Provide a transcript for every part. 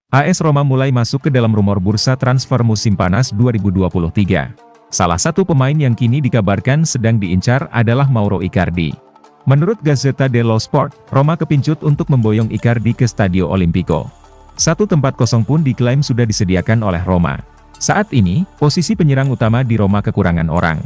AS Roma mulai masuk ke dalam rumor bursa transfer musim panas 2023. Salah satu pemain yang kini dikabarkan sedang diincar adalah Mauro Icardi. Menurut Gazzetta dello Sport, Roma kepincut untuk memboyong Icardi ke Stadio Olimpico. Satu tempat kosong pun diklaim sudah disediakan oleh Roma. Saat ini, posisi penyerang utama di Roma kekurangan orang.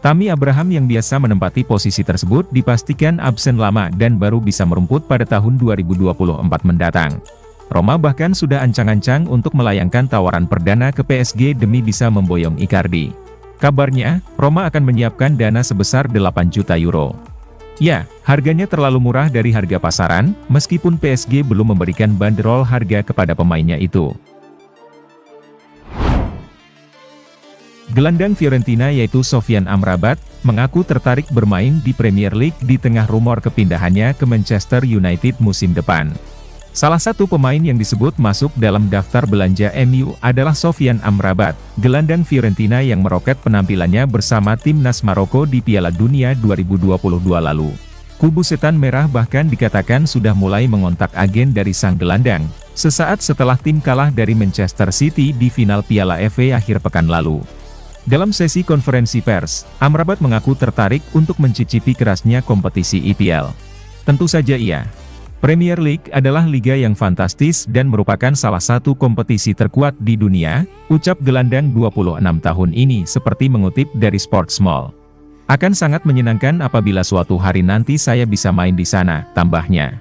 Tammy Abraham yang biasa menempati posisi tersebut dipastikan absen lama dan baru bisa merumput pada tahun 2024 mendatang. Roma bahkan sudah ancang-ancang untuk melayangkan tawaran perdana ke PSG demi bisa memboyong Icardi. Kabarnya, Roma akan menyiapkan dana sebesar 8 juta euro. Ya, harganya terlalu murah dari harga pasaran, meskipun PSG belum memberikan banderol harga kepada pemainnya itu. Gelandang Fiorentina yaitu Sofyan Amrabat, mengaku tertarik bermain di Premier League di tengah rumor kepindahannya ke Manchester United musim depan. Salah satu pemain yang disebut masuk dalam daftar belanja MU adalah Sofyan Amrabat, gelandang Fiorentina yang meroket penampilannya bersama timnas Maroko di Piala Dunia 2022 lalu. Kubu Setan Merah bahkan dikatakan sudah mulai mengontak agen dari sang gelandang, sesaat setelah tim kalah dari Manchester City di final Piala FA akhir pekan lalu. Dalam sesi konferensi pers, Amrabat mengaku tertarik untuk mencicipi kerasnya kompetisi EPL. Tentu saja iya. Premier League adalah liga yang fantastis dan merupakan salah satu kompetisi terkuat di dunia, ucap gelandang 26 tahun ini seperti mengutip dari Sportsmall. Akan sangat menyenangkan apabila suatu hari nanti saya bisa main di sana, tambahnya.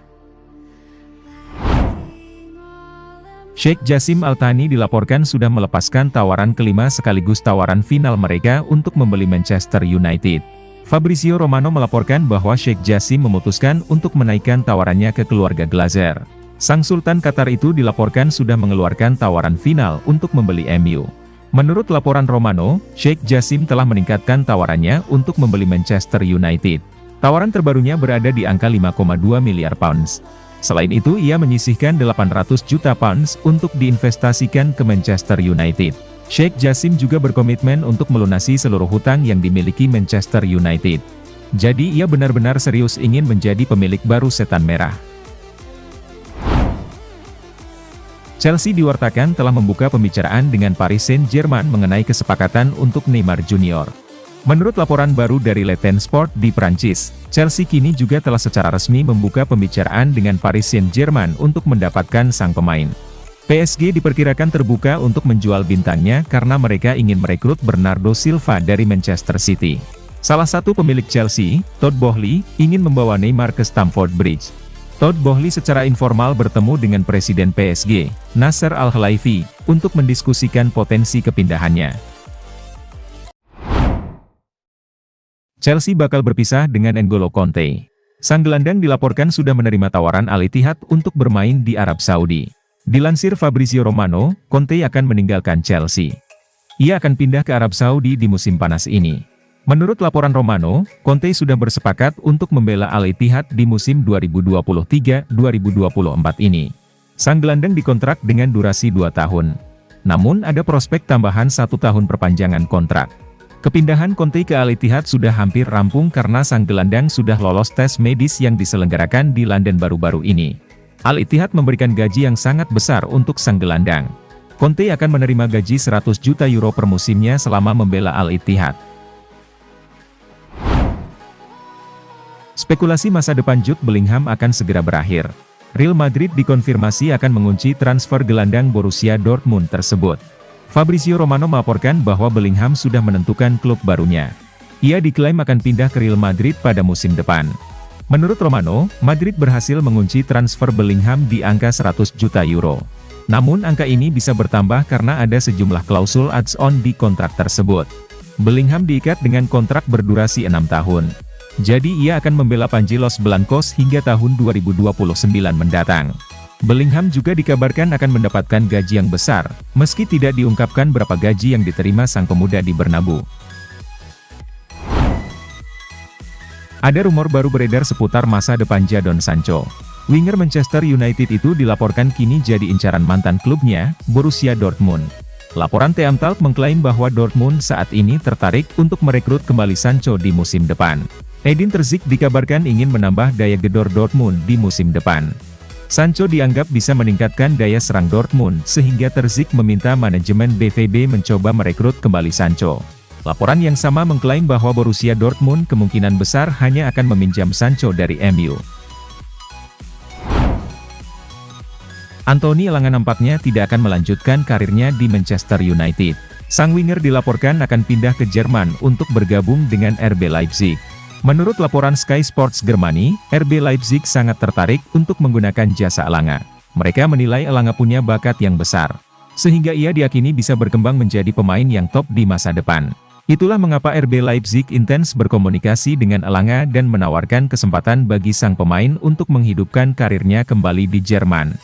Sheikh Jassim Al Thani dilaporkan sudah melepaskan tawaran kelima sekaligus tawaran final mereka untuk membeli Manchester United. Fabrizio Romano melaporkan bahwa Sheikh Jassim memutuskan untuk menaikkan tawarannya ke keluarga Glazer. Sang Sultan Qatar itu dilaporkan sudah mengeluarkan tawaran final untuk membeli MU. Menurut laporan Romano, Sheikh Jassim telah meningkatkan tawarannya untuk membeli Manchester United. Tawaran terbarunya berada di angka 5,2 miliar pounds. Selain itu ia menyisihkan 800 juta pounds untuk diinvestasikan ke Manchester United. Sheikh Jassim juga berkomitmen untuk melunasi seluruh hutang yang dimiliki Manchester United. Jadi ia benar-benar serius ingin menjadi pemilik baru Setan Merah. Chelsea diwartakan telah membuka pembicaraan dengan Paris Saint-Germain mengenai kesepakatan untuk Neymar Junior. Menurut laporan baru dari Le Temps Sport di Prancis, Chelsea kini juga telah secara resmi membuka pembicaraan dengan Paris Saint-Germain untuk mendapatkan sang pemain. PSG diperkirakan terbuka untuk menjual bintangnya karena mereka ingin merekrut Bernardo Silva dari Manchester City. Salah satu pemilik Chelsea, Todd Boehly, ingin membawa Neymar ke Stamford Bridge. Todd Boehly secara informal bertemu dengan Presiden PSG, Nasser Al-Khelaifi, untuk mendiskusikan potensi kepindahannya. Chelsea bakal berpisah dengan N'Golo Kanté. Sang gelandang dilaporkan sudah menerima tawaran Al-Ittihad untuk bermain di Arab Saudi. Dilansir Fabrizio Romano, Kanté akan meninggalkan Chelsea. Ia akan pindah ke Arab Saudi di musim panas ini. Menurut laporan Romano, Kanté sudah bersepakat untuk membela Al-Ittihad di musim 2023-2024 ini. Sang gelandang dikontrak dengan durasi 2 tahun. Namun ada prospek tambahan 1 tahun perpanjangan kontrak. Kepindahan Kanté ke Al-Ittihad sudah hampir rampung karena sang gelandang sudah lolos tes medis yang diselenggarakan di London baru-baru ini. Al-Ittihad memberikan gaji yang sangat besar untuk sang gelandang. Kanté akan menerima gaji 100 juta euro per musimnya selama membela Al-Ittihad. Spekulasi masa depan Jude Bellingham akan segera berakhir. Real Madrid dikonfirmasi akan mengunci transfer gelandang Borussia Dortmund tersebut. Fabrizio Romano melaporkan bahwa Bellingham sudah menentukan klub barunya. Ia diklaim akan pindah ke Real Madrid pada musim depan. Menurut Romano, Madrid berhasil mengunci transfer Bellingham di angka 100 juta euro. Namun angka ini bisa bertambah karena ada sejumlah klausul adds-on di kontrak tersebut. Bellingham diikat dengan kontrak berdurasi 6 tahun. Jadi ia akan membela Panji-Los Blancos hingga tahun 2029 mendatang. Bellingham juga dikabarkan akan mendapatkan gaji yang besar, meski tidak diungkapkan berapa gaji yang diterima sang pemuda di Bernabeu. Ada rumor baru beredar seputar masa depan Jadon Sancho. Winger Manchester United itu dilaporkan kini jadi incaran mantan klubnya, Borussia Dortmund. Laporan TM Talk mengklaim bahwa Dortmund saat ini tertarik untuk merekrut kembali Sancho di musim depan. Edin Terzic dikabarkan ingin menambah daya gedor Dortmund di musim depan. Sancho dianggap bisa meningkatkan daya serang Dortmund sehingga Terzic meminta manajemen BVB mencoba merekrut kembali Sancho. Laporan yang sama mengklaim bahwa Borussia Dortmund kemungkinan besar hanya akan meminjam Sancho dari MU. Anthony Elanga nampaknya tidak akan melanjutkan karirnya di Manchester United. Sang winger dilaporkan akan pindah ke Jerman untuk bergabung dengan RB Leipzig. Menurut laporan Sky Sports Germany, RB Leipzig sangat tertarik untuk menggunakan jasa Elanga. Mereka menilai Elanga punya bakat yang besar, sehingga ia diyakini bisa berkembang menjadi pemain yang top di masa depan. Itulah mengapa RB Leipzig intens berkomunikasi dengan Elanga dan menawarkan kesempatan bagi sang pemain untuk menghidupkan karirnya kembali di Jerman.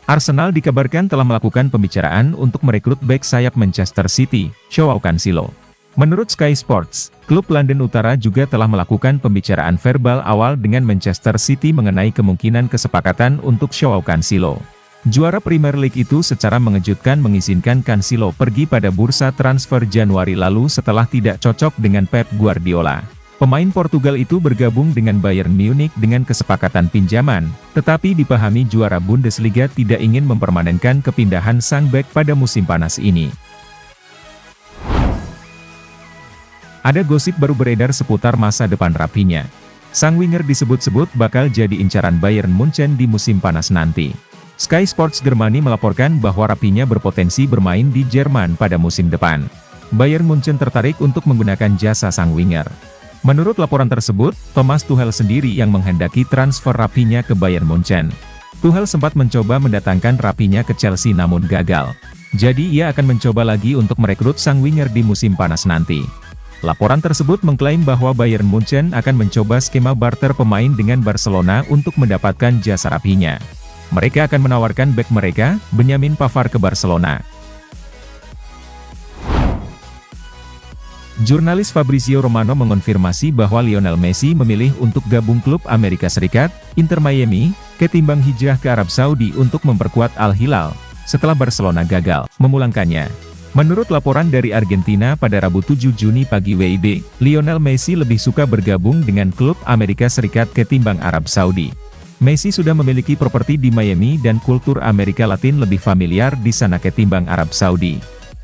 Arsenal dikabarkan telah melakukan pembicaraan untuk merekrut bek sayap Manchester City, Joao Cancelo. Menurut Sky Sports, klub London Utara juga telah melakukan pembicaraan verbal awal dengan Manchester City mengenai kemungkinan kesepakatan untuk Joao Cancelo. Juara Premier League itu secara mengejutkan mengizinkan Cancelo pergi pada bursa transfer Januari lalu setelah tidak cocok dengan Pep Guardiola. Pemain Portugal itu bergabung dengan Bayern Munich dengan kesepakatan pinjaman, tetapi dipahami juara Bundesliga tidak ingin mempermanenkan kepindahan sang bek pada musim panas ini. Ada gosip baru beredar seputar masa depan Raphinha. Sang winger disebut-sebut bakal jadi incaran Bayern Munchen di musim panas nanti. Sky Sports Germany melaporkan bahwa Raphinha berpotensi bermain di Jerman pada musim depan. Bayern Munchen tertarik untuk menggunakan jasa sang winger. Menurut laporan tersebut, Thomas Tuchel sendiri yang menghendaki transfer Raphinha ke Bayern Munchen. Tuchel sempat mencoba mendatangkan Raphinha ke Chelsea namun gagal. Jadi ia akan mencoba lagi untuk merekrut sang winger di musim panas nanti. Laporan tersebut mengklaim bahwa Bayern Munchen akan mencoba skema barter pemain dengan Barcelona untuk mendapatkan jasa Raphinha. Mereka akan menawarkan bek mereka, Benjamin Pavard ke Barcelona. Jurnalis Fabrizio Romano mengonfirmasi bahwa Lionel Messi memilih untuk gabung klub Amerika Serikat, Inter Miami, ketimbang hijrah ke Arab Saudi untuk memperkuat Al Hilal, setelah Barcelona gagal memulangkannya. Menurut laporan dari Argentina pada Rabu 7 Juni pagi WIB, Lionel Messi lebih suka bergabung dengan klub Amerika Serikat ketimbang Arab Saudi. Messi sudah memiliki properti di Miami dan kultur Amerika Latin lebih familiar di sana ketimbang Arab Saudi.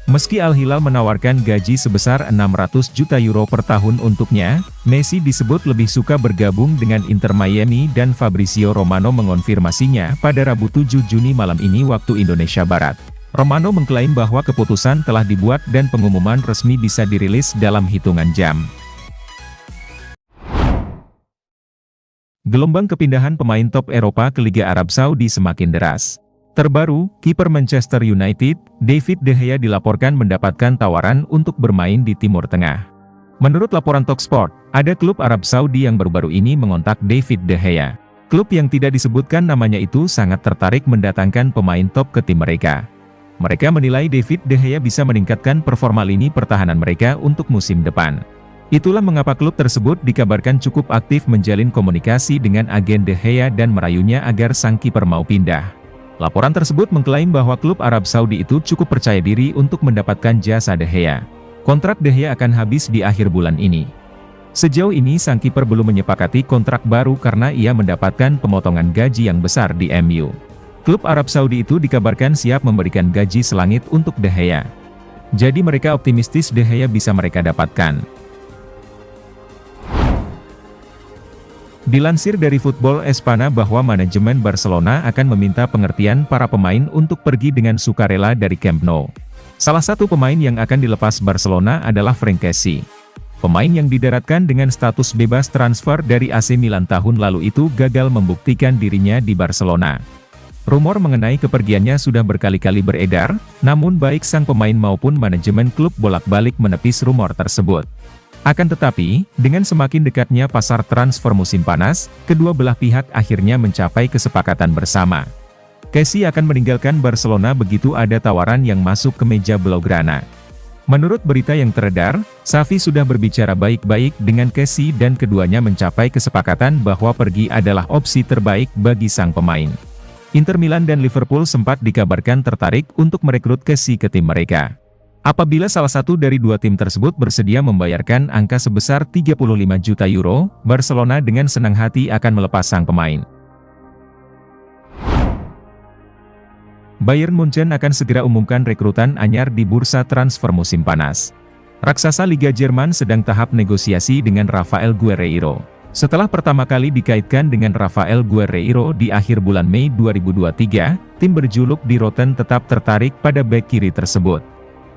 Meski Al Hilal menawarkan gaji sebesar 600 juta euro per tahun untuknya, Messi disebut lebih suka bergabung dengan Inter Miami dan Fabrizio Romano mengonfirmasinya pada Rabu 7 Juni malam ini waktu Indonesia Barat. Romano mengklaim bahwa keputusan telah dibuat dan pengumuman resmi bisa dirilis dalam hitungan jam. Gelombang kepindahan pemain top Eropa ke Liga Arab Saudi semakin deras. Terbaru, kiper Manchester United, David De Gea dilaporkan mendapatkan tawaran untuk bermain di Timur Tengah. Menurut laporan Talksport, ada klub Arab Saudi yang baru-baru ini mengontak David De Gea. Klub yang tidak disebutkan namanya itu sangat tertarik mendatangkan pemain top ke tim mereka. Mereka menilai David De Gea bisa meningkatkan performa lini pertahanan mereka untuk musim depan. Itulah mengapa klub tersebut dikabarkan cukup aktif menjalin komunikasi dengan agen De Gea dan merayunya agar sang kiper mau pindah. Laporan tersebut mengklaim bahwa klub Arab Saudi itu cukup percaya diri untuk mendapatkan jasa De Gea. Kontrak De Gea akan habis di akhir bulan ini. Sejauh ini sang kiper belum menyepakati kontrak baru karena ia mendapatkan pemotongan gaji yang besar di MU. Klub Arab Saudi itu dikabarkan siap memberikan gaji selangit untuk De Gea. Jadi mereka optimistis De Gea bisa mereka dapatkan. Dilansir dari Football Espana bahwa manajemen Barcelona akan meminta pengertian para pemain untuk pergi dengan sukarela dari Camp Nou. Salah satu pemain yang akan dilepas Barcelona adalah Franck Kessie. Pemain yang didaratkan dengan status bebas transfer dari AC Milan tahun lalu itu gagal membuktikan dirinya di Barcelona. Rumor mengenai kepergiannya sudah berkali-kali beredar, namun baik sang pemain maupun manajemen klub bolak-balik menepis rumor tersebut. Akan tetapi, dengan semakin dekatnya pasar transfer musim panas, kedua belah pihak akhirnya mencapai kesepakatan bersama. Kessie akan meninggalkan Barcelona begitu ada tawaran yang masuk ke meja Blaugrana. Menurut berita yang teredar, Xavi sudah berbicara baik-baik dengan Kessie dan keduanya mencapai kesepakatan bahwa pergi adalah opsi terbaik bagi sang pemain. Inter Milan dan Liverpool sempat dikabarkan tertarik untuk merekrut Kessie ke tim mereka. Apabila salah satu dari dua tim tersebut bersedia membayarkan angka sebesar 35 juta euro, Barcelona dengan senang hati akan melepas sang pemain. Bayern Munchen akan segera umumkan rekrutan anyar di bursa transfer musim panas. Raksasa Liga Jerman sedang tahap negosiasi dengan Rafael Guerreiro. Setelah pertama kali dikaitkan dengan Rafael Guerreiro di akhir bulan Mei 2023, tim berjuluk Die Roten tetap tertarik pada bek kiri tersebut.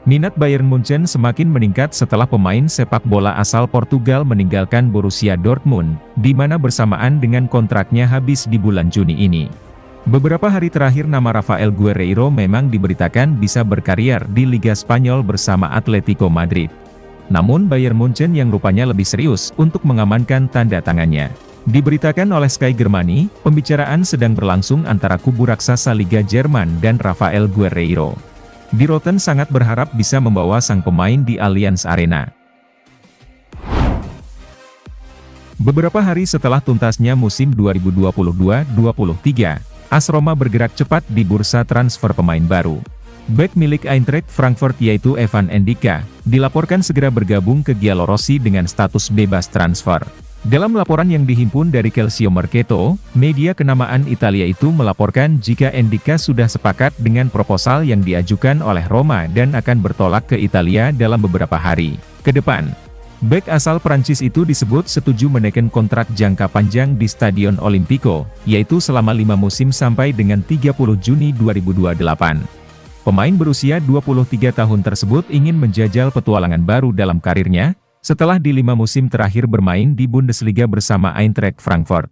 Minat Bayern Munchen semakin meningkat setelah pemain sepak bola asal Portugal meninggalkan Borussia Dortmund, di mana bersamaan dengan kontraknya habis di bulan Juni ini. Beberapa hari terakhir nama Rafael Guerreiro memang diberitakan bisa berkarier di Liga Spanyol bersama Atletico Madrid. Namun Bayern Munchen yang rupanya lebih serius untuk mengamankan tanda tangannya. Diberitakan oleh Sky Germany, pembicaraan sedang berlangsung antara kubu raksasa Liga Jerman dan Rafael Guerreiro. Die Roten sangat berharap bisa membawa sang pemain di Allianz Arena. Beberapa hari setelah tuntasnya musim 2022-23, AS Roma bergerak cepat di bursa transfer pemain baru. Bek milik Eintracht Frankfurt yaitu Evan Endika, dilaporkan segera bergabung ke Giallorossi dengan status bebas transfer. Dalam laporan yang dihimpun dari Calcio Mercato, media kenamaan Italia itu melaporkan jika Endika sudah sepakat dengan proposal yang diajukan oleh Roma dan akan bertolak ke Italia dalam beberapa hari ke depan. Bek asal Prancis itu disebut setuju menekan kontrak jangka panjang di Stadion Olimpico, yaitu selama 5 musim sampai dengan 30 Juni 2028. Pemain berusia 23 tahun tersebut ingin menjajal petualangan baru dalam karirnya, setelah di 5 musim terakhir bermain di Bundesliga bersama Eintracht Frankfurt.